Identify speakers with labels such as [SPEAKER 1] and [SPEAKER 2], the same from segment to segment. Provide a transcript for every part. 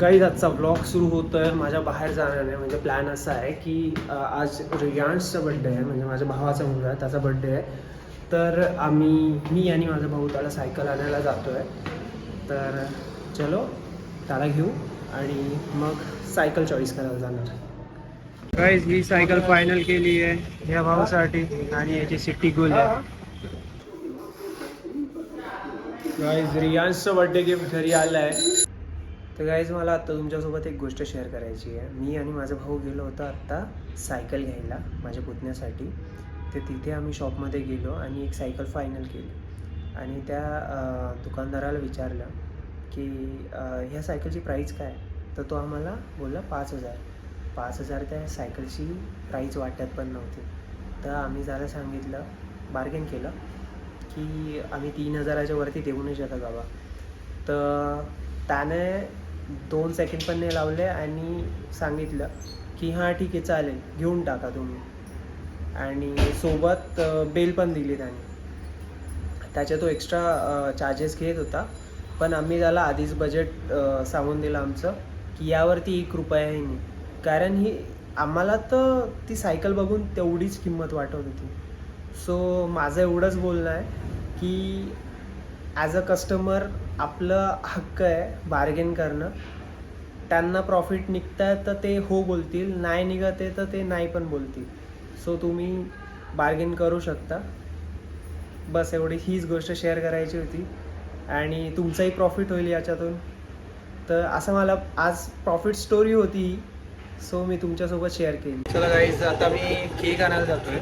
[SPEAKER 1] काही आजचा ब्लॉग सुरू होतोय माझ्या बाहेर जाण्याने. म्हणजे प्लॅन असा आहे की आज रियांशचा बड्डे आहे, म्हणजे माझ्या भावाचा मुलगा आहे, त्याचा बड्डे आहे. तर मी आणि माझा भाऊ त्याला सायकल आणायला जातो आहे. तर चलो त्याला घेऊ आणि मग सायकल चॉईस करायला जाणार. गाईज ही सायकल फायनल केली आहे या भावासाठी आणि याची सिटी गोल आहे. गाईज रियांशचं बड्डे गिफ्ट घरी आलं आहे. तर गाईज मला आत्ता तुमच्यासोबत एक गोष्ट शेअर करायची आहे. मी आणि माझा भाऊ गेलो होतो आत्ता सायकल घ्यायला माझ्या पुतण्यासाठी. तर तिथे आम्ही शॉपमध्ये गेलो आणि एक सायकल फायनल केली आणि त्या दुकानदाराला विचारलं की ह्या सायकलची प्राईस काय. तर तो आम्हाला बोलला 5,000. 5,000 त्या सायकलची प्राईस वाटत पण नव्हती. तर आम्ही त्याला सांगितलं, बार्गेन केलं की आम्ही 3,000च्या वरती देऊ नाही शकत बाबा. तर त्याने 2 सेकंड पण नाही लावले आणि सांगितलं की हां ठीक आहे चालेल, घेऊन टाका तुम्ही. आणि सोबत बेल पण दिली त्याने. त्याच्या तो एक्स्ट्रा चार्जेस घेत होता, पण आम्ही त्याला आधीच बजेट सांगून दिलं आमचं की यावरती 1 रुपयाही नाही. कारण ही आम्हाला तर ती सायकल बघून तेवढीच किंमत वाटत होती. सो माझं एवढंच बोलणं आहे की ॲज अ कस्टमर आपलं हक्क आहे बार्गेन करणं. त्यांना प्रॉफिट निघत आहे तर ते हो बोलतील, नाही निघत आहे तर ते नाही पण बोलतील. सो तुम्ही बार्गेन करू शकता. बस एवढी हीच गोष्ट शेअर करायची होती आणि तुमचाही प्रॉफिट होईल याच्यातून. तर असं मला आज प्रॉफिट स्टोरी होती, सो मी तुमच्यासोबत शेअर केली. चला गाईज, आता मी केक आणायला जातोय.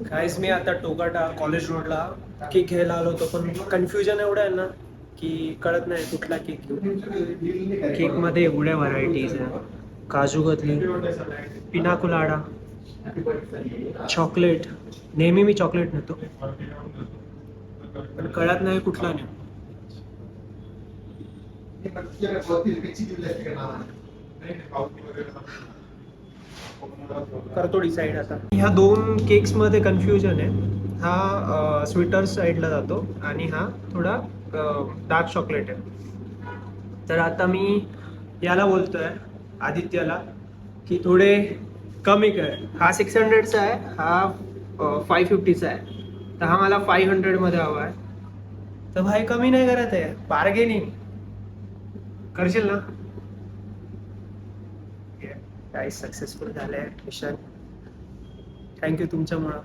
[SPEAKER 1] गाईज मी आता टोकाटा कॉलेज रोडला केक घ्यायला आलो होतो, पण कन्फ्युजन एवढं आहे ना की कळत नाही कुठला केक घेऊ. केकमध्ये एवढ्या व्हरायटीज आहे. काजू कतली, पिना कोलाडा, चॉकलेट. नेहमी मी चॉकलेट नेतो पण कळत नाही कुठला नाही. करतो डिसाईड आता. ह्या 2 केक्समध्ये कन्फ्युजन आहे. हा स्वीटर साईडला जातो आणि हा थोडा डार्क चॉकलेट आहे. तर आता मी याला बोलतोय आदित्यला की थोडे कमी कर. हा 600चा आहे, हा 550चा आहे. तर हा मला 500मध्ये हवा आहे. तर भाई कमी नाही करत आहे, बार्गेनिंग करशील ना. काय सक्सेसफुल झालंय मिशन. थँक्यू तुमच्यामुळं.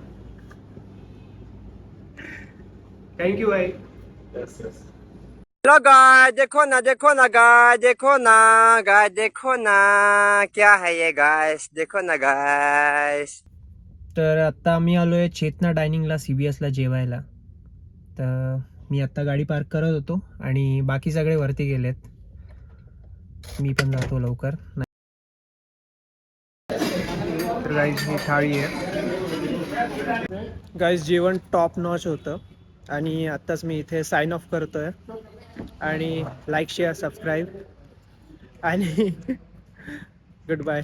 [SPEAKER 1] थँक्यू भाई.
[SPEAKER 2] हेलो गाय, देखो ना देखो ना गाय, देखो ना गाय, देखो ना क्या है ये गाइस, देखो ना गाइस.
[SPEAKER 1] तर आत्ता आम्ही आलोय चेतना डायनिंगला CBSला जेवायला. तर मी आत्ता गाडी पार्क करत होतो आणि बाकी सगळे वरती गेलेत. मी पण जातो लवकर. तर गाईज ही थाळी आहे. गाईज जेवण टॉप नॉच होतं आणि आत्ताच मी इथे साइन ऑफ करतोय. आणि लाईक शेअर सबस्क्राईब आणि गुड बाय.